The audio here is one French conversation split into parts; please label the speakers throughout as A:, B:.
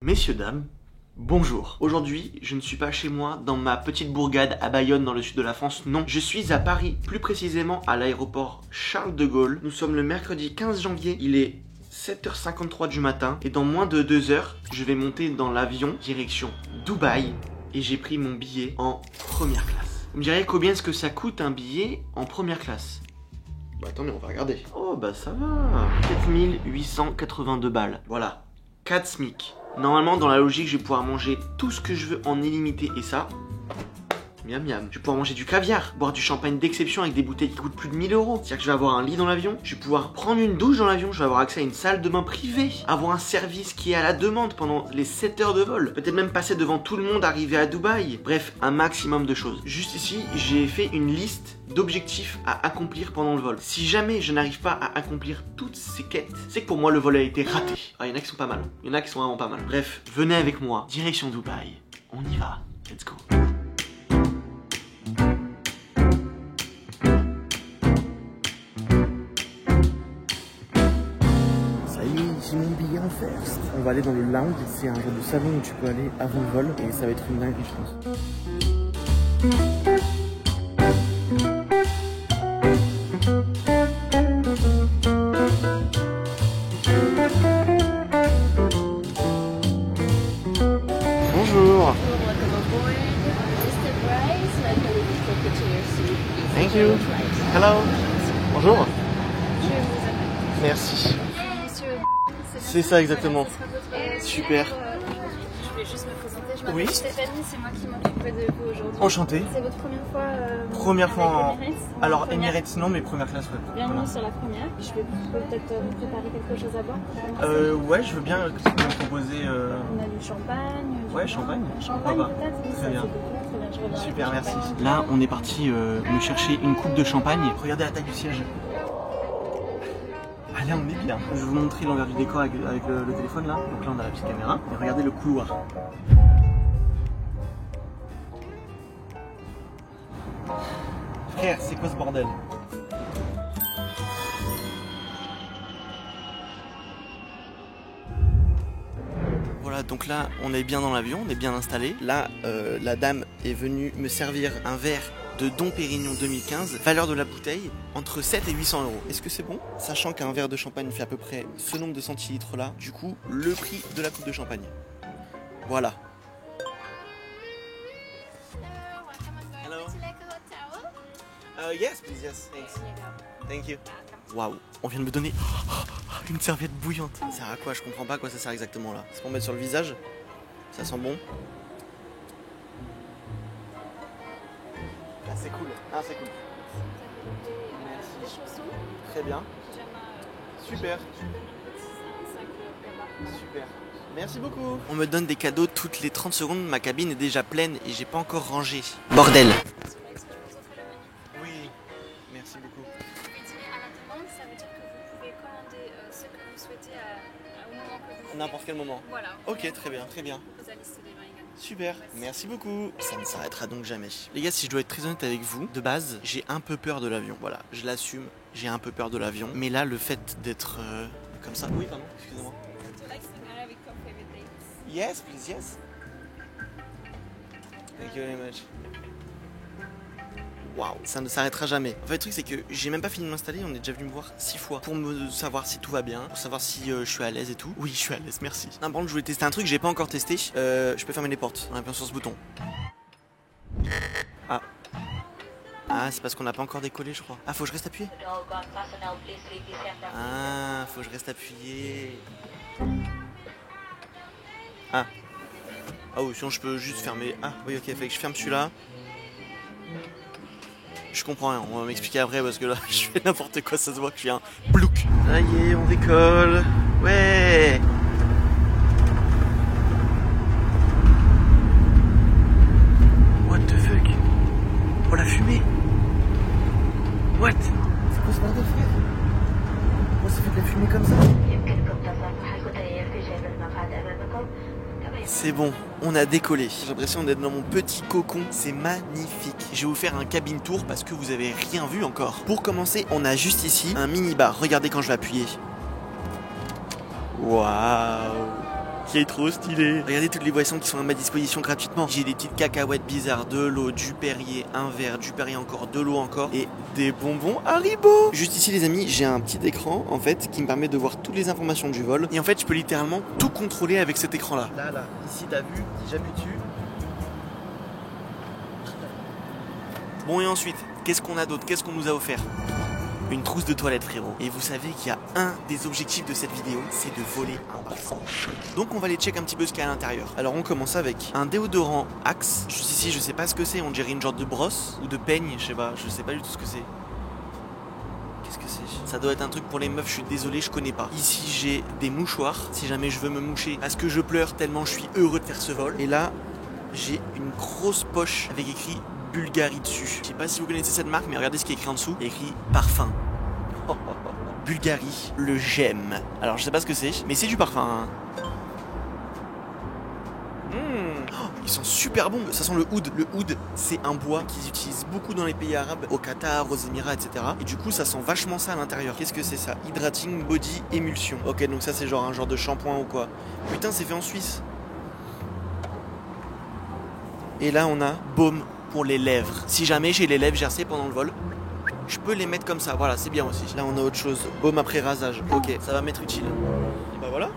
A: Messieurs, dames, bonjour. Aujourd'hui, je ne suis pas chez moi dans ma petite bourgade à Bayonne dans le sud de la France, non. Je suis à Paris, plus précisément à l'aéroport Charles de Gaulle. Nous sommes le mercredi 15 janvier, il est 7h53 du matin et dans moins de 2 heures, je vais monter dans l'avion direction Dubaï et j'ai pris mon billet en première classe. Vous me direz combien est-ce que ça coûte un billet en première classe? Bah attendez, on va regarder. Oh bah ça va. 4882 balles. Voilà. 4 SMIC. Normalement, dans la logique, je vais pouvoir manger tout ce que je veux en illimité et ça, miam miam. Je vais pouvoir manger du caviar, boire du champagne d'exception avec des bouteilles qui coûtent plus de 1000 euros. C'est-à-dire que je vais avoir un lit dans l'avion, je vais pouvoir prendre une douche dans l'avion, je vais avoir accès à une salle de bain privée, avoir un service qui est à la demande pendant les 7 heures de vol, peut-être même passer devant tout le monde, arriver à Dubaï. Bref, un maximum de choses. Juste ici, j'ai fait une liste d'objectifs à accomplir pendant le vol. Si jamais je n'arrive pas à accomplir toutes ces quêtes, c'est que pour moi le vol a été raté. Ah, il y en a qui sont pas mal, il y en a qui sont vraiment pas mal. Bref, venez avec moi, direction Dubaï. On y va, let's go. Ça y est, j'ai mon billet en first. On va aller dans le lounge, c'est un genre de salon où tu peux aller avant le vol et ça va être une dinguerie je pense. Bonjour. Thank you. Hello. Bonjour. Merci. C'est ça exactement. Super.
B: Je vais juste me présenter. Je m'appelle
A: Oui.
B: Stéphanie, c'est moi qui m'occupe de vous aujourd'hui.
A: Enchanté.
B: C'est votre première fois
A: Première fois en...
B: Emirates?
A: Alors
B: Première.
A: Emirates non mais première classe ouais.
B: Bienvenue
A: Voilà.
B: sur la première. Je vais peut-être vous préparer quelque chose à boire.
A: Ouais je veux bien que tu peux me proposer...
B: On a du champagne.
A: Ouais, champagne.
B: Champagne
A: Ah bah,
B: peut-être. Oui,
A: très
B: ça,
A: bien.
B: c'est beaucoup, très bien. Je reviens avec
A: Super,
B: du
A: merci.
B: champagne.
A: Là, on est parti me chercher une coupe de champagne. Regardez la taille du siège. Ah là, on est bien. Je vais vous montrer l'envers du décor avec le téléphone là. Donc là, on a la petite caméra. Et regardez le couloir. Frère, c'est quoi ce bordel? Voilà, donc là, on est bien dans l'avion, on est bien installé. Là, la dame est venue me servir un verre de Dom Pérignon 2015, valeur de la bouteille entre 7 et 800 euros. Est-ce que c'est bon? Sachant qu'un verre de champagne fait à peu près ce nombre de centilitres là, du coup, le prix de la coupe de champagne. Voilà. Hello. Yes, please, yes, thanks. Thank you. Waouh, on vient de me donner une serviette bouillante. Ça sert à quoi? Je comprends pas à quoi ça sert exactement là. C'est pour mettre sur le visage? Ça sent bon. Ah, c'est cool. Ah, c'est cool. Très bien. Super. Super. Merci beaucoup. On me donne des cadeaux toutes les 30 secondes. Ma cabine est déjà pleine et j'ai pas encore rangé. Bordel. Oui. Merci beaucoup.
B: À la demande, ça veut dire que vous pouvez commander ce que vous souhaitez au moment que vous voulez.
A: N'importe quel moment.
B: Voilà.
A: Ok, très bien, très bien.
B: Vous allez se livrer également.
A: Super, merci beaucoup. Ça ne s'arrêtera donc jamais. Les gars, si je dois être très honnête avec vous, de base, j'ai un peu peur de l'avion. Voilà, je l'assume, j'ai un peu peur de l'avion. Mais là, le fait d'être comme ça... Oui, pardon, excusez-moi. Yes, please, yes. Thank you very much. Waouh, ça ne s'arrêtera jamais. En fait, le truc, c'est que j'ai même pas fini de m'installer. On est déjà venu me voir 6 fois pour me savoir si tout va bien, pour savoir si je suis à l'aise et tout. Oui, je suis à l'aise, merci. Non, par contre, je voulais tester un truc que j'ai pas encore testé. Je peux fermer les portes en appuyant sur ce bouton. Ah. Ah, c'est parce qu'on n'a pas encore décollé, je crois. Ah, faut que je reste appuyé. Ah, faut que je reste appuyé. Ah. Ah oui, sinon je peux juste fermer. Ah, oui, ok, fait que je ferme celui-là. Je comprends rien, on va m'expliquer après parce que là je fais n'importe quoi, ça se voit que je suis un plouc. Ça y est, on décolle. Ouais. What the fuck? Oh la fumée. What? C'est quoi ce bordel frère? Pourquoi ça fait de la fumée comme ça? C'est bon, on a décollé. J'ai l'impression d'être dans mon petit cocon, c'est magnifique. Je vais vous faire un cabine tour parce que vous avez rien vu encore. Pour commencer, on a juste ici un mini bar. Regardez quand je vais appuyer. Waouh. qui est trop stylé. Regardez toutes les boissons qui sont à ma disposition gratuitement. J'ai des petites cacahuètes bizarres, de l'eau, du Perrier, un verre, du Perrier encore, de l'eau encore et des bonbons Haribo. Juste ici les amis, j'ai un petit écran en fait qui me permet de voir toutes les informations du vol. Et en fait je peux littéralement tout contrôler avec cet écran là. Là, ici t'as vu, si j'appuie dessus. Bon et ensuite, qu'est-ce qu'on a d'autre? Qu'est-ce qu'on nous a offert? Une trousse de toilette frérot. Et vous savez qu'il y a un des objectifs de cette vidéo, c'est de voler un parfum. Donc on va aller check un petit peu ce qu'il y a à l'intérieur. Alors on commence avec un déodorant Axe. Juste ici je sais pas ce que c'est, on dirait une genre de brosse ou de peigne, je sais pas du tout ce que c'est. Qu'est-ce que c'est? Ça doit être un truc pour les meufs, je suis désolé, je connais pas. Ici j'ai des mouchoirs, si jamais je veux me moucher parce que je pleure tellement je suis heureux de faire ce vol. Et là j'ai une grosse poche avec écrit Bulgari dessus. Je sais pas si vous connaissez cette marque, mais regardez ce qui est écrit en dessous. Il y a écrit parfum. Bulgari, le j'aime. Alors je sais pas ce que c'est, mais c'est du parfum. Ils sont super bons. Ça sent le oud. Le oud, c'est un bois qu'ils utilisent beaucoup dans les pays arabes, au Qatar, aux Émirats, etc. Et du coup, ça sent vachement ça à l'intérieur. Qu'est-ce que c'est ça? Hydrating Body Emulsion. Ok, donc ça c'est genre un genre de shampoing ou quoi. Putain, c'est fait en Suisse. Et là, on a baume pour les lèvres. Si jamais j'ai les lèvres gercées pendant le vol, je peux les mettre comme ça. Voilà, c'est bien aussi. Là, on a autre chose. Baume après rasage. Ok, ça va m'être utile. Et bah voilà.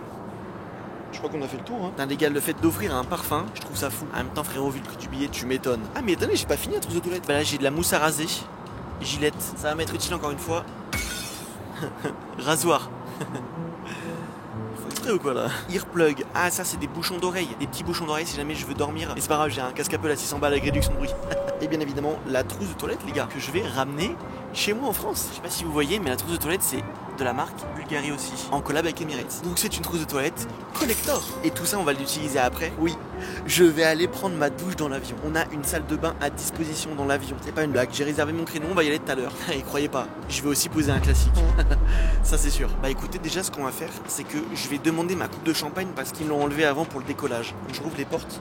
A: Je crois qu'on a fait le tour. Hein. Putain, les gars, le fait d'offrir un parfum, je trouve ça fou. En même temps, frérot, vu le prix du billet, tu m'étonnes. Ah, mais attendez, j'ai pas fini la trousse de toilette. Bah là, j'ai de la mousse à raser. Gillette. Ça va m'être utile encore une fois. Rasoir. Ou quoi là? Earplug. Ah ça c'est des bouchons d'oreille. Des petits bouchons d'oreille si jamais je veux dormir. Mais c'est pas grave, j'ai un casque Apple à 600 balles avec réduction de bruit. Et bien évidemment la trousse de toilette les gars, que je vais ramener chez moi en France. Je sais pas si vous voyez mais la trousse de toilette c'est de la marque Bulgari aussi, en collab avec Emirates. Donc c'est une trousse de toilette collector. Et tout ça on va l'utiliser après. Oui, je vais aller prendre ma douche dans l'avion. On a une salle de bain à disposition dans l'avion. C'est pas une blague, j'ai réservé mon créneau, on va y aller tout à l'heure. Et croyez pas, je vais aussi poser un classique. Ça c'est sûr. Bah écoutez, déjà ce qu'on va faire, c'est que je vais demander ma coupe de champagne parce qu'ils l'ont enlevé avant pour le décollage. Donc je rouvre les portes.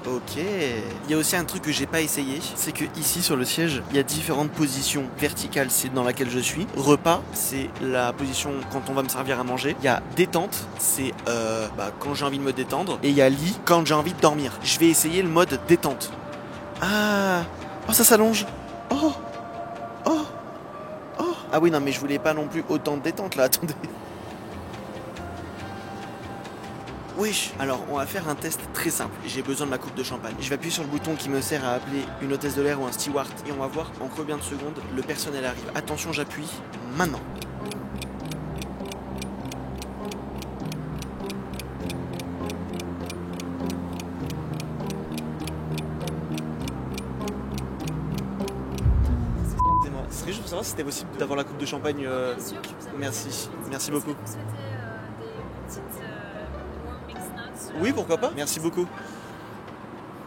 A: Ok. Il y a aussi un truc que j'ai pas essayé, c'est que ici sur le siège, il y a différentes positions. Verticale, c'est dans laquelle je suis. Repas, c'est la position quand on va me servir à manger. Il y a détente, c'est quand j'ai envie de me détendre. Et il y a lit quand j'ai envie de dormir. Je vais essayer le mode détente. Ah, oh ça s'allonge. Oh, oh, oh. Ah oui non mais je voulais pas non plus autant de détente là. Attendez. Wesh. Alors on va faire un test très simple. J'ai besoin de ma coupe de champagne. Je vais appuyer sur le bouton qui me sert à appeler une hôtesse de l'air ou un steward. Et on va voir en combien de secondes le personnel arrive. Attention, j'appuie maintenant. Excusez-moi, ce serait juste pour savoir si c'était possible d'avoir la coupe de champagne.
B: Bien sûr, je vous
A: Merci, merci beaucoup.
B: Est-ce que vous souhaitez des petites warm mix nuts?
A: Oui, pourquoi pas. Merci beaucoup.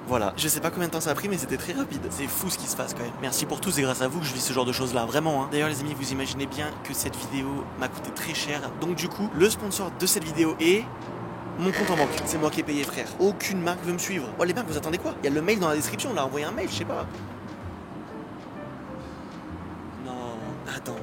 A: Voilà, je sais pas combien de temps ça a pris mais c'était très rapide. C'est fou ce qui se passe quand même. Merci pour tout, c'est grâce à vous que je vis ce genre de choses là, vraiment hein. D'ailleurs les amis, vous imaginez bien que cette vidéo m'a coûté très cher. Donc du coup, le sponsor de cette vidéo est mon compte en banque. C'est moi qui ai payé frère. Aucune marque veut me suivre. Oh les marques, vous attendez quoi? Il y a le mail dans la description, on a envoyé un mail, je sais pas. Non, attends.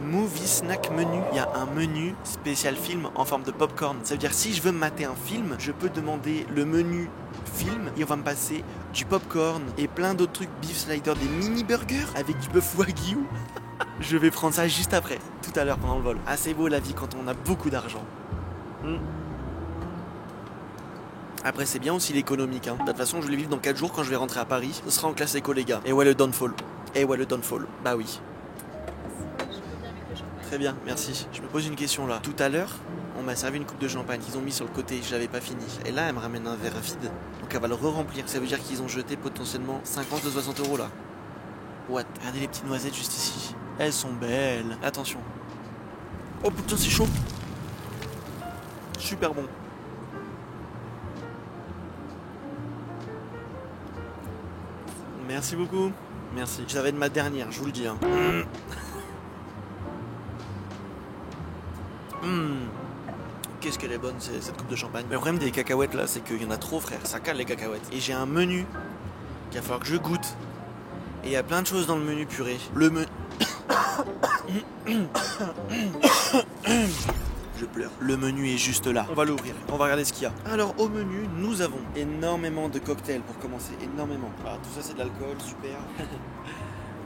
A: Movie snack menu. Il y a un menu spécial film en forme de popcorn. Ça veut dire si je veux mater un film, je peux demander le menu film et on va me passer du popcorn et plein d'autres trucs, beef slider, des mini burgers avec du bœuf wagyu. Je vais prendre ça juste après, tout à l'heure pendant le vol. Ah c'est beau la vie quand on a beaucoup d'argent. Après c'est bien aussi l'économique hein. De toute façon je vais vivre dans 4 jours quand je vais rentrer à Paris. Ce sera en classe éco les gars. Et ouais le downfall. Et ouais le downfall. Bah oui. Très bien, merci. Je me pose une question là. Tout à l'heure, on m'a servi une coupe de champagne qu'ils ont mis sur le côté, je l'avais pas fini. Et là, elle me ramène un verre vide. Donc elle va le re-remplir. Ça veut dire qu'ils ont jeté potentiellement 50 ou 60 € là. What? Regardez les petites noisettes juste ici. Elles sont belles. Attention. Oh putain, c'est chaud. Super bon. Merci beaucoup. Merci. Ça va être ma dernière, je vous le dis. Hein. Qu'est-ce qu'elle est bonne cette coupe de champagne. Mais le problème des cacahuètes là, c'est qu'il y en a trop frère, ça cale les cacahuètes. Et j'ai un menu qu'il va falloir que je goûte. Et il y a plein de choses dans le menu purée. Le menu... Je pleure. Le menu est juste là. On va l'ouvrir. On va regarder ce qu'il y a. Alors, au menu, nous avons énormément de cocktails pour commencer. Énormément. Ah, tout ça, c'est de l'alcool. Super.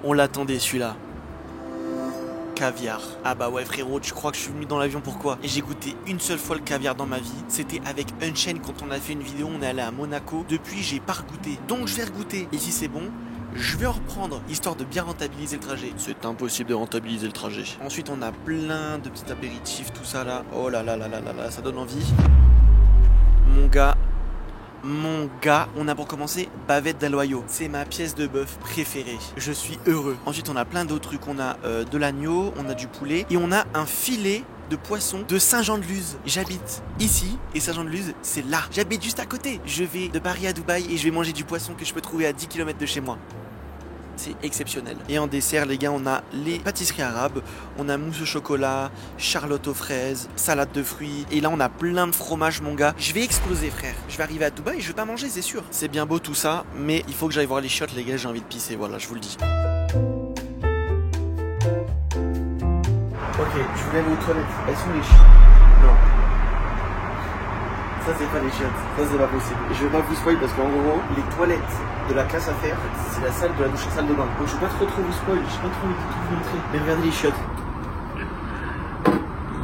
A: On l'attendait, celui-là. Caviar. Ah bah ouais frérot, tu crois que je suis venu dans l'avion pourquoi? Et j'ai goûté une seule fois le caviar dans ma vie. C'était avec Unchained quand on a fait une vidéo, on est allé à Monaco. Depuis j'ai pas regoûté. Donc je vais regoûter. Et si c'est bon, je vais en reprendre, histoire de bien rentabiliser le trajet. C'est impossible de rentabiliser le trajet. Ensuite on a plein de petits apéritifs, tout ça là. Oh là là là là là là, ça donne envie. Mon gars, on a pour commencer bavette d'aloyau. C'est ma pièce de bœuf préférée. Je suis heureux. Ensuite, on a plein d'autres trucs. On a de l'agneau, on a du poulet et on a un filet de poisson de Saint-Jean-de-Luz. J'habite ici et Saint-Jean-de-Luz, c'est là. J'habite juste à côté. Je vais de Paris à Dubaï et je vais manger du poisson que je peux trouver à 10 km de chez moi. C'est exceptionnel. Et en dessert, les gars, on a les pâtisseries arabes, on a mousse au chocolat, charlotte aux fraises, salade de fruits. Et là, on a plein de fromages, mon gars. Je vais exploser, frère. Je vais arriver à Dubaï et je vais pas manger, c'est sûr. C'est bien beau tout ça, mais il faut que j'aille voir les chiottes, les gars. J'ai envie de pisser, voilà, je vous le dis. Ok, je voulais aller aux toilettes. Elles sont les chiottes? Non. Ça, c'est pas les chiottes. Ça, c'est pas possible. Je vais pas vous spoiler parce qu'en gros, les toilettes de la classe à faire, c'est la salle de la douche, la salle de bain. Donc je vais pas trop vous spoil, je sais pas trop envie de tout vous montrer. Mais regardez les chiottes.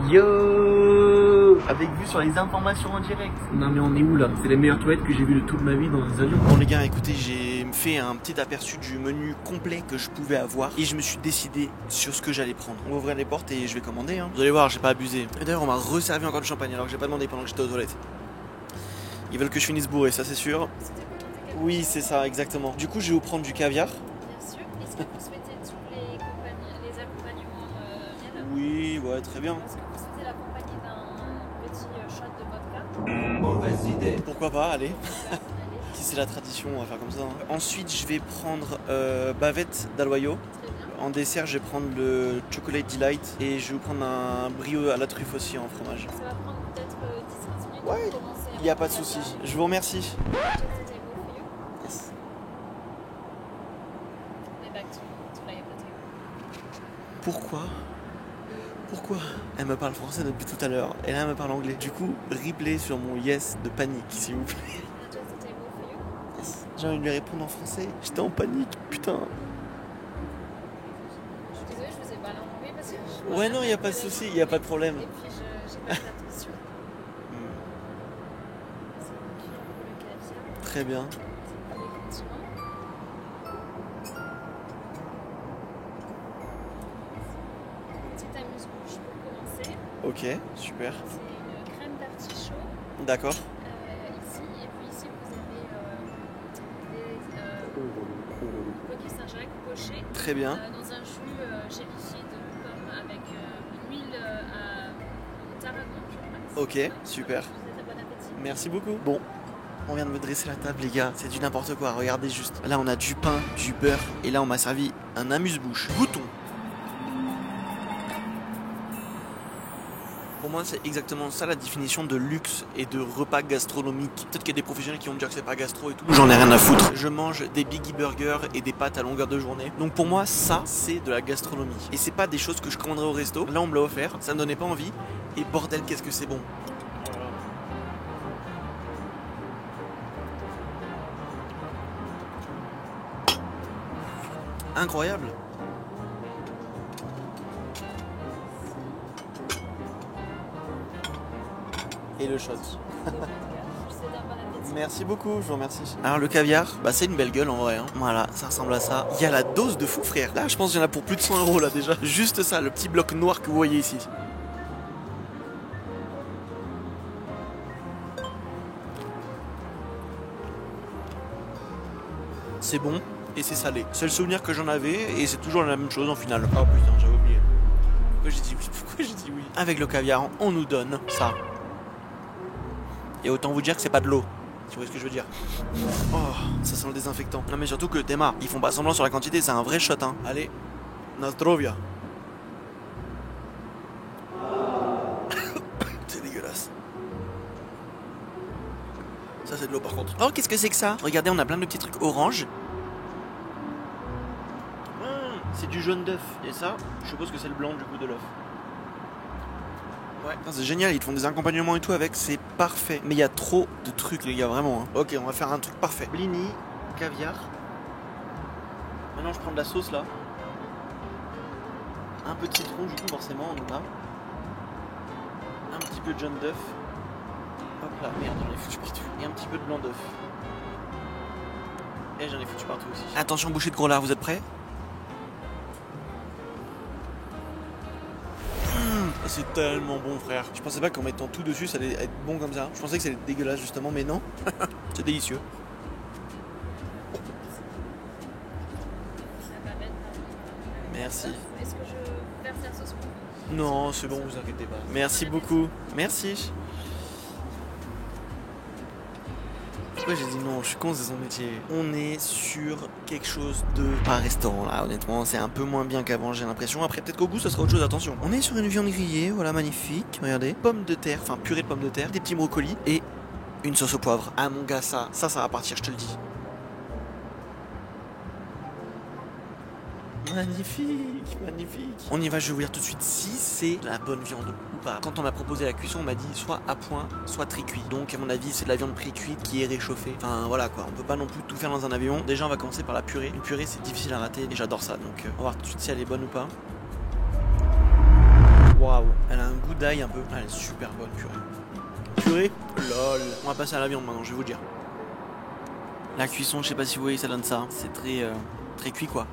A: Yo, avec vue sur les informations en direct. Non mais on est où là? C'est les meilleures toilettes que j'ai vues de toute ma vie dans les avions. Bon les gars, écoutez, j'ai fait un petit aperçu du menu complet que je pouvais avoir et je me suis décidé sur ce que j'allais prendre. On va ouvrir les portes et je vais commander hein. Vous allez voir, j'ai pas abusé. Et d'ailleurs on m'a resservi encore du champagne alors que j'ai pas demandé pendant que j'étais aux toilettes. Ils veulent que je finisse bourré, ça c'est sûr. Oui, c'est ça, exactement. Du coup, je vais vous prendre du caviar.
B: Bien sûr. Est-ce que vous souhaitez tous les accompagnements miel?
A: Oui, ouais, très bien.
B: Est-ce que vous souhaitez l'accompagner d'un petit shot de vodka?
C: Mauvaise idée.
A: Pourquoi pas, allez.
B: Allez.
A: Si c'est la tradition, on va faire comme ça. Hein. Ensuite, je vais prendre bavette d'aloyau.
B: Très bien.
A: En dessert, je vais prendre le chocolate delight. Et je vais vous prendre un brio à la truffe aussi en fromage.
B: Ça va prendre peut-être 10-15 minutes
A: Ouais,
B: pour commencer.
A: il n'y a pas de souci. Je vous remercie.
B: Yes. Back to live table.
A: Pourquoi elle me parle français depuis tout à l'heure et là elle me parle anglais. Du coup, replay sur mon yes de panique, s'il vous plaît.
B: Adjust the table for you.
A: Yes. J'ai envie de lui répondre en français. J'étais en panique, putain.
B: Je suis désolée, je vous ai parlé en anglais parce que je...
A: Ouais, non, il n'y a pas de souci, il n'y a pas de problème.
B: Et puis j'ai pas fait attention. C'est donc pour le caviar,
A: Très bien.
B: les condiments. Petite amuse-bouche pour commencer.
A: Ok, super.
B: C'est une crème d'artichaut.
A: D'accord.
B: Ici, et puis ici vous avez des coquilles Saint-Jacques pochées
A: Très bien.
B: dans un jus gélifié de pomme avec une huile à tarragon, je crois.
A: Ok, super.
B: Je vous souhaite bon appétit.
A: Merci beaucoup. Bon, on vient de me dresser la table, les gars. C'est du n'importe quoi. Regardez juste. Là, on a du pain, du beurre. Et là, on m'a servi un amuse-bouche. Goûtons. Pour moi, c'est exactement ça la définition de luxe et de repas gastronomique. Peut-être qu'il y a des professionnels qui vont me dire que c'est pas gastro et tout. J'en ai rien à foutre. Je mange des biggie burgers et des pâtes à longueur de journée. Donc pour moi, ça, c'est de la gastronomie. Et c'est pas des choses que je commanderais au resto. Là, on me l'a offert. Ça me donnait pas envie. Et bordel, qu'est-ce que c'est bon. Incroyable. Et le shot.
B: Je vous souhaite un bon appétit.
A: Merci beaucoup, je vous remercie. Alors le caviar, bah c'est une belle gueule en vrai. Hein. Voilà, ça ressemble à ça. Il y a la dose de fou frère. Là je pense qu'il y en a pour plus de 100 € là déjà. Juste ça, le petit bloc noir que vous voyez ici. C'est bon et c'est salé. C'est le souvenir que j'en avais et c'est toujours la même chose en finale. Oh putain, j'avais oublié. Pourquoi j'ai dit oui? Pourquoi j'ai dit oui? Avec le caviar, on nous donne ça. Et autant vous dire que c'est pas de l'eau. Tu vois ce que je veux dire? Oh, ça sent le désinfectant. Non mais surtout que Théma, ils font pas semblant sur la quantité, c'est un vrai shot hein. Allez, Nostrovia. C'est dégueulasse. Ça c'est de l'eau par contre. Oh, qu'est-ce que c'est que ça? Regardez, on a plein de petits trucs orange. C'est du jaune d'œuf. Et ça, je suppose que c'est le blanc du coup de l'œuf. Ouais, c'est génial, ils te font des accompagnements et tout avec, c'est parfait. Mais il y a trop de trucs les gars, vraiment. Hein. Ok, on va faire un truc parfait. Blini, caviar. Maintenant je prends de la sauce là. Un peu de citron du coup forcément on en a. Un petit peu de jaune d'œuf. Hop là, merde, j'en ai foutu partout. Et un petit peu de blanc d'œuf. Et j'en ai foutu partout aussi. Attention bouchée de gros lard, vous êtes prêts? C'est tellement bon frère. Je pensais pas qu'en mettant tout dessus ça allait être bon comme ça. Je pensais que ça allait être dégueulasse justement mais non. C'est délicieux. Merci.
B: Est-ce que je verse la sauce pour vous?
A: Non, c'est bon, vous inquiétez pas. Merci beaucoup. Merci. Pourquoi j'ai dit non? Je suis con, c'est son métier. On est sur quelque chose de... Pas un restaurant là, honnêtement, c'est un peu moins bien qu'avant, j'ai l'impression. Après, peut-être qu'au goût, ça sera autre chose, attention. On est sur une viande grillée, voilà, magnifique. Regardez, pommes de terre, enfin purée de pommes de terre, des petits brocolis et une sauce au poivre. Ah mon gars, ça va partir, je te le dis. Magnifique, magnifique. On y va, je vais vous dire tout de suite si c'est la bonne viande ou pas. Quand on m'a proposé la cuisson, on m'a dit soit à point, soit très-cuit. Donc à mon avis, c'est de la viande pré-cuite qui est réchauffée. Enfin voilà quoi, on peut pas non plus tout faire dans un avion. Déjà, on va commencer par la purée. Une purée, c'est difficile à rater et j'adore ça. Donc on va voir tout de suite si elle est bonne ou pas. Waouh, elle a un goût d'ail un peu. Ah, elle est super bonne, purée. Purée, lol. On va passer à la viande maintenant, je vais vous dire. La cuisson, je sais pas si vous voyez, ça donne ça. C'est très cuit quoi.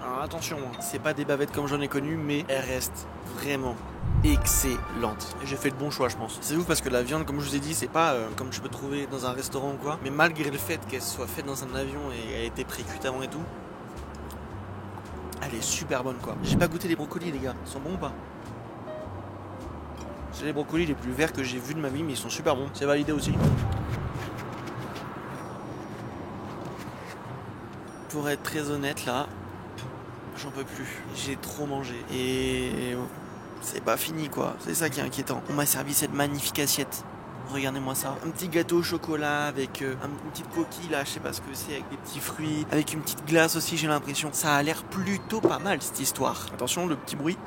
A: Alors attention, c'est pas des bavettes comme j'en ai connu, mais elles restent vraiment excellentes. J'ai fait le bon choix, je pense. C'est ouf parce que la viande, comme je vous ai dit, c'est pas comme je peux trouver dans un restaurant ou quoi. Mais malgré le fait qu'elle soit faite dans un avion et elle ait été pré-cuite avant et tout, elle est super bonne quoi. J'ai pas goûté les brocolis les gars, ils sont bons ou pas? C'est les brocolis les plus verts que j'ai vus de ma vie, mais ils sont super bons. C'est validé aussi. Pour être très honnête là, j'en peux plus, j'ai trop mangé et c'est pas fini quoi, c'est ça qui est inquiétant. On m'a servi cette magnifique assiette, regardez-moi ça. Un petit gâteau au chocolat avec une petite coquille là, je sais pas ce que c'est, avec des petits fruits, avec une petite glace aussi j'ai l'impression. Ça a l'air plutôt pas mal cette histoire. Attention le petit bruit.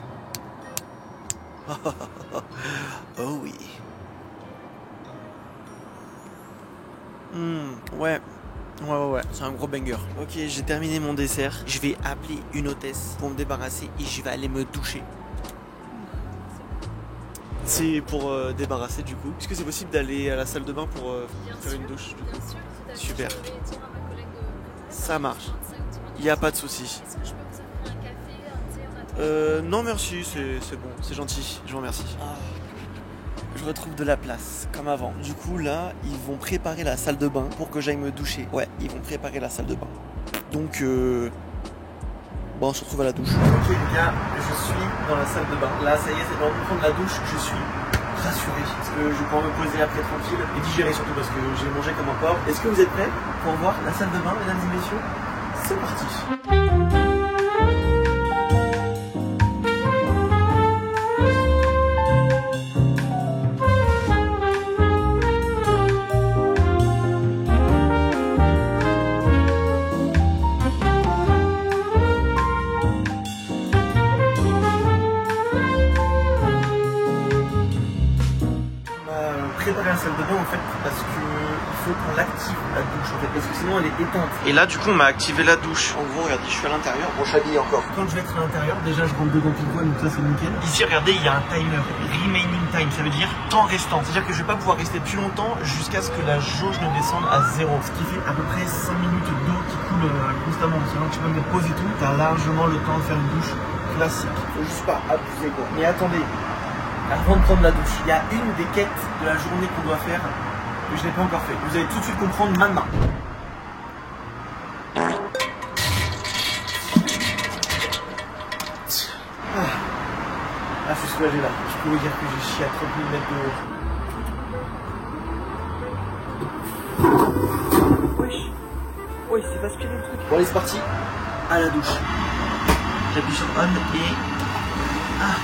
A: Oh oui. Ouais. Ouais, c'est un gros banger. Ok, j'ai terminé mon dessert. Je vais appeler une hôtesse pour me débarrasser et je vais aller me doucher. C'est pour débarrasser du coup. Est-ce que c'est possible d'aller à la salle de bain pour faire une douche?
B: Bien sûr,
A: super.
B: Je vais dire à ma collègue de
A: ça marche. Il n'y a pas de souci.
B: Est-ce que je peux vous offrir un café, un thé?
A: Non merci, c'est bon, c'est gentil. Je vous remercie. Je retrouve de la place, comme avant. Du coup, là, ils vont préparer la salle de bain pour que j'aille me doucher. Ouais, ils vont préparer la salle de bain. Donc, bon, on se retrouve à la douche. Ok, les gars, je suis dans la salle de bain. Là, ça y est, c'est le moment de prendre la douche. Je suis rassuré parce que je pourrai me poser après tranquille et digérer surtout parce que j'ai mangé comme un porc. Est-ce que vous êtes prêts pour voir la salle de bain, mesdames et messieurs? C'est parti. Préparer la salle de bain en fait parce que il faut qu'on l'active la douche en fait parce que sinon elle est éteinte. Et là du coup on m'a activé la douche. En gros regardez je suis à l'intérieur, bon je suis habillé encore. Quand je vais être à l'intérieur déjà je rentre dedans pile poil donc ça c'est nickel. Ici regardez il y a un timer, remaining time, ça veut dire temps restant. C'est à dire que je vais pas pouvoir rester plus longtemps jusqu'à ce que la jauge ne descende à 0. Ce qui fait à peu près 5 minutes d'eau qui coule constamment. Sinon tu peux me poser tout, t'as largement le temps de faire une douche classique. Faut juste pas abuser quoi. Mais attendez. Avant de prendre la douche, il y a une des quêtes de la journée qu'on doit faire que je n'ai pas encore fait. Vous allez tout de suite comprendre maintenant. Ah, je suis soulagé là. Je peux vous dire que j'ai chié à 30 000 mètres de haut. Wesh. Ouais, c'est pas aspiré le truc. Bon, allez, c'est parti. À la douche. J'appuie sur on et... Ah,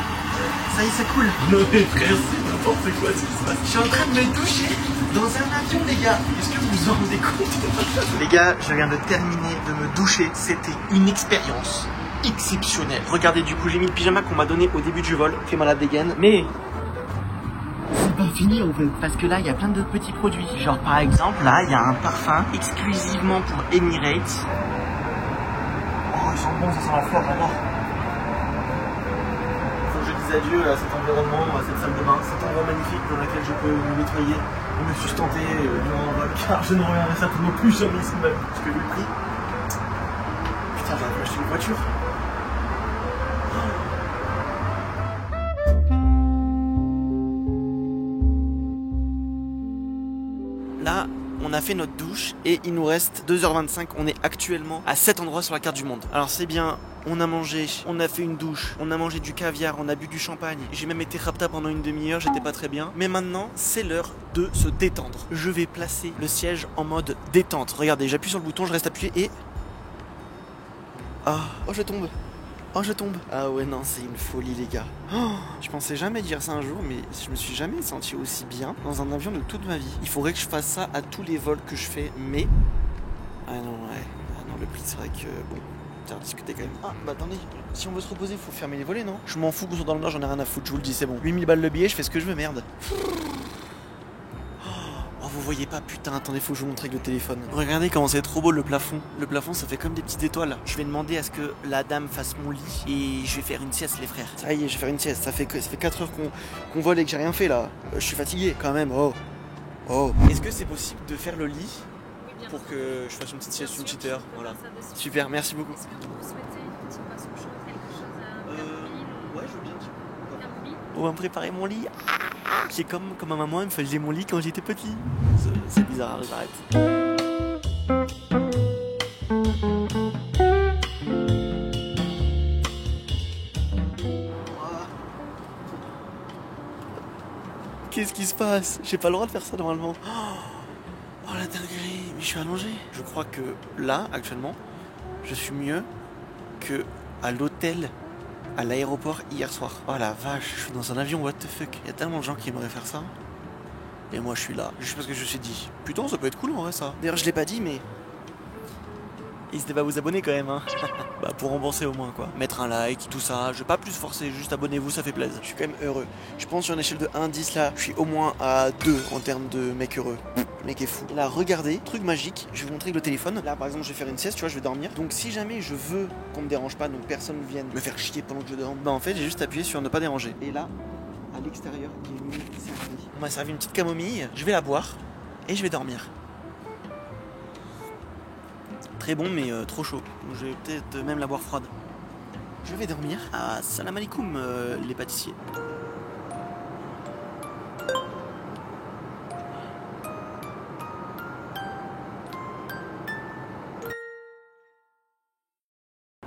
A: ça y est, ça coule. Non mais frère, c'est n'importe quoi ce qui se passe. Je suis en train de me doucher dans un avion les gars. Est-ce que vous en rendez compte? Les gars, je viens de terminer de me doucher. C'était une expérience exceptionnel. Regardez, du coup, j'ai mis le pyjama qu'on m'a donné au début du vol. Fait malade dégaine. Mais c'est pas fini en fait. Parce que là, il y a plein de petits produits. Genre, par exemple, là, il y a un parfum exclusivement pour Emirates. Oh, ils sont bons, ça sent la fleur, j'adore. Faut que je dise adieu à cet environnement, à cette salle de bain, cet endroit magnifique dans lequel je peux me nettoyer et me sustenter durant un vol, car je ne reviendrai certainement plus jamais ici de ma vie. Parce que vu le prix, putain, j'aurais pu acheter une voiture. Là, on a fait notre douche et il nous reste 2h25. On est actuellement à 7 endroits sur la carte du monde. Alors c'est bien, on a mangé, on a fait une douche, on a mangé du caviar, on a bu du champagne. J'ai même été rapta pendant une demi-heure, j'étais pas très bien. Mais maintenant, c'est l'heure de se détendre. Je vais placer le siège en mode détente. Regardez, j'appuie sur le bouton, je reste appuyé et... Ah, oh je tombe. Oh je tombe. Ah ouais non c'est une folie les gars. Oh, je pensais jamais dire ça un jour mais je me suis jamais senti aussi bien dans un avion de toute ma vie. Il faudrait que je fasse ça à tous les vols que je fais mais... Ah non ouais. Ah non le prix c'est vrai que bon... T'as discuté quand même. Ah bah attendez, si on veut se reposer faut fermer les volets non? Je m'en fous qu'on soit dans le nord, j'en ai rien à foutre, je vous le dis c'est bon. 8000 balles le billet, je fais ce que je veux merde. Oh vous voyez pas putain, attendez faut que je vous montre avec le téléphone. Regardez comment c'est trop beau le plafond. Le plafond ça fait comme des petites étoiles. Je vais demander à ce que la dame fasse mon lit et je vais faire une sieste les frères. Ça y est je vais faire une sieste, ça fait 4 heures qu'on vole et que j'ai rien fait là. Je suis fatigué quand même, oh. Oh. Est-ce que c'est possible de faire le lit pour que je fasse une petite sieste, une petite heure, voilà. Super, merci beaucoup.
B: Est-ce que vous souhaitez une petite boisson chaude, quelque chose à camomille
A: ouais, je veux bien.
B: Camomille.
A: On va me préparer mon lit. C'est comme ma maman elle me faisait mon lit quand j'étais petit. C'est bizarre, j'arrête. Qu'est-ce qui se passe? J'ai pas le droit de faire ça normalement. Oh la dinguerie, mais je suis allongé. Je crois que là, actuellement, je suis mieux que à l'hôtel, à l'aéroport hier soir. Oh la vache, je suis dans un avion, what the fuck. Il y a tellement de gens qui aimeraient faire ça. Et moi je suis là, juste parce que je me suis dit, putain ça peut être cool en vrai ça. D'ailleurs je l'ai pas dit mais... N'hésitez pas à vous abonner quand même hein. Bah pour rembourser au moins quoi. Mettre un like, tout ça, je vais pas plus forcer, juste abonnez-vous, ça fait plaisir. Je suis quand même heureux. Je pense sur une échelle de 1 à 10 là, je suis au moins à 2 en termes de mec heureux. Le mec est fou. Là regardez, truc magique, je vais vous montrer avec le téléphone. Là par exemple je vais faire une sieste, tu vois, je vais dormir. Donc si jamais je veux qu'on me dérange pas, donc personne ne vienne me faire chier pendant que je dors, bah en fait j'ai juste appuyé sur ne pas déranger. Et là, à l'extérieur, il y a une petite servie. On m'a servi une petite camomille, je vais la boire et je vais dormir. Très bon mais trop chaud. Donc, je vais peut-être même la boire froide. Je vais dormir. Ah, salam alaikum les pâtissiers.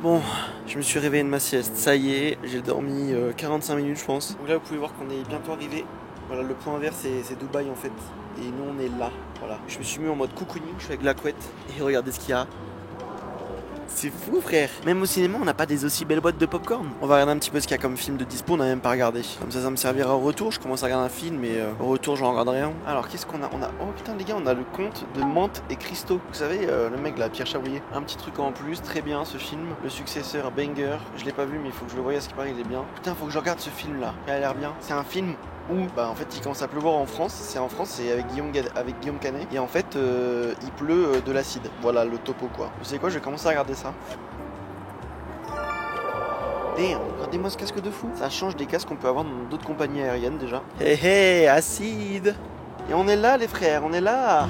A: Bon, je me suis réveillé de ma sieste. Ça y est, j'ai dormi 45 minutes je pense. Donc là vous pouvez voir qu'on est bientôt arrivé. Voilà, le point vert c'est Dubaï en fait. Et nous on est là, voilà. Je me suis mis en mode cocooning, je suis avec la couette. Et regardez ce qu'il y a. C'est fou frère. Même au cinéma on n'a pas des aussi belles boîtes de popcorn. On va regarder un petit peu ce qu'il y a comme film de dispo, on n'a même pas regardé. Comme ça me servira au retour, je commence à regarder un film mais au retour j'en regarderai un. Alors qu'est-ce qu'on a? Oh putain les gars, on a le conte de menthe et cristaux. Vous savez le mec là, Pierre Chavouillet. Un petit truc en plus, très bien ce film. Le successeur Banger, je l'ai pas vu mais il faut que je le voie, à ce qui paraît il est bien. Putain faut que je regarde ce film là, il a l'air bien. C'est un film où bah en fait il commence à pleuvoir en France. C'est en France, c'est avec Guillaume Canet. Et en fait il pleut de l'acide. Voilà le topo quoi. Vous savez quoi, je vais commencer à regarder ça. Damn, regardez-moi ce casque de fou. Ça change des casques qu'on peut avoir dans d'autres compagnies aériennes déjà. Hé hé, acide. Et on est là les frères, on est là.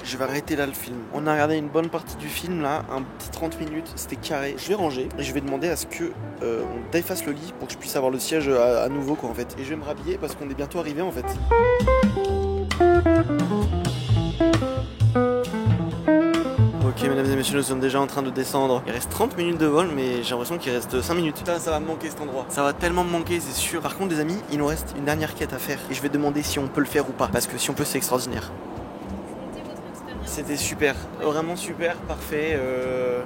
A: Je vais arrêter là le film. On a regardé une bonne partie du film là, un petit 30 minutes, c'était carré. Je vais ranger et je vais demander à ce que on défasse le lit pour que je puisse avoir le siège à nouveau quoi en fait. Et je vais me rhabiller parce qu'on est bientôt arrivé en fait. Ok mesdames et messieurs, nous sommes déjà en train de descendre. Il reste 30 minutes de vol mais j'ai l'impression qu'il reste 5 minutes. Putain ça va me manquer cet endroit. Ça va tellement me manquer c'est sûr. Par contre les amis, il nous reste une dernière quête à faire. Et je vais demander si on peut le faire ou pas. Parce que si on peut c'est extraordinaire. C'était super, vraiment super, parfait.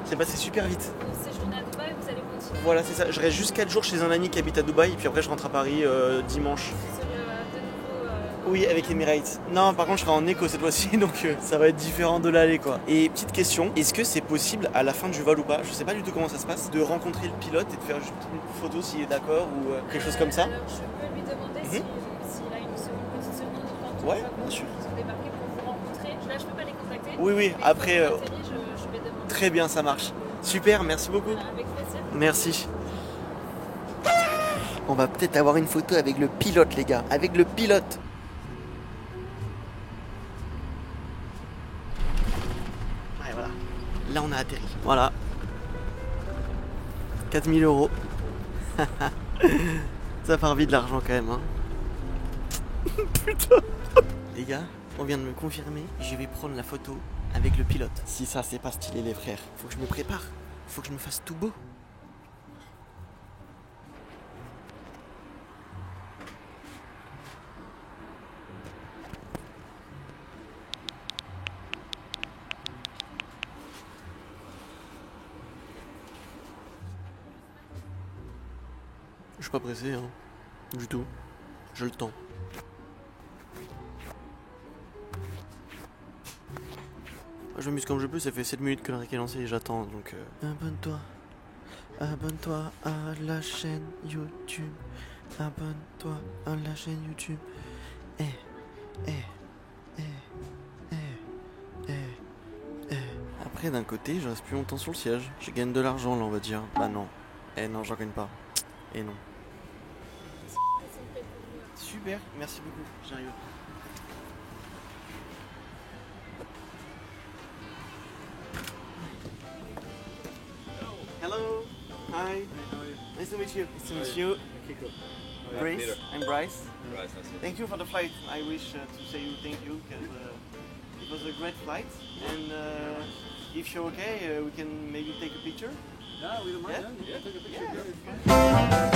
A: C'est passé super vite.
B: Vous séjournez à Dubaï, vous allez continuer.
A: Voilà c'est ça, je reste juste 4 jours chez un ami qui habite à Dubaï. Puis après je rentre à Paris dimanche.
B: Vous serez de nouveau
A: Oui, avec Emirates. Non, par contre, je serai en éco cette fois-ci, donc ça va être différent de l'aller, quoi. Et petite question, est-ce que c'est possible à la fin du vol ou pas, je sais pas du tout comment ça se passe, de rencontrer le pilote et de faire juste une photo s'il est d'accord ou quelque chose comme ça?
B: Alors, je peux lui demander s'il a une petite seconde quand
A: Ouais, bien sûr.
B: ils sont débarqués pour vous rencontrer. Là, je peux pas les contacter.
A: Oui, oui,
B: mais
A: après...
B: quand on atterrit, je vais demander.
A: Très bien, ça marche. Super, merci beaucoup.
B: Avec plaisir.
A: Merci. On va peut-être avoir une photo avec le pilote, les gars. Avec le pilote. Ouais, voilà. Là, on a atterri. Voilà. 4000 €. Ça part vite l'argent quand même, hein. Putain. Les gars, on vient de me confirmer. Je vais prendre la photo avec le pilote. Si ça, c'est pas stylé, les frères. Faut que je me prépare. Faut que je me fasse tout beau. Je suis pas pressé, hein. Du tout. J'ai le temps. Je m'amuse comme je peux, ça fait 7 minutes que le rec est lancé et j'attends, donc... Abonne-toi. Abonne-toi à la chaîne YouTube. Abonne-toi à la chaîne YouTube. Après, d'un côté, je reste plus longtemps sur le siège. Je gagne de l'argent, là, on va dire. Bah non. Non, j'en gagne pas. Et non. Super, merci beaucoup, j'arrive. Hello, hi.
C: How are you?
A: Nice to meet you. Nice to meet you.
C: Kiko.
A: Bryce,
C: Peter.
A: I'm Bryce.
C: Right, nice to meet
A: Thank you for the flight. I wish to say you thank you because it was a great flight. And if you're okay, we can maybe take a picture.
C: you. Yeah, we don't mind.
A: Yeah?
C: Yeah, take a picture.
A: Yeah.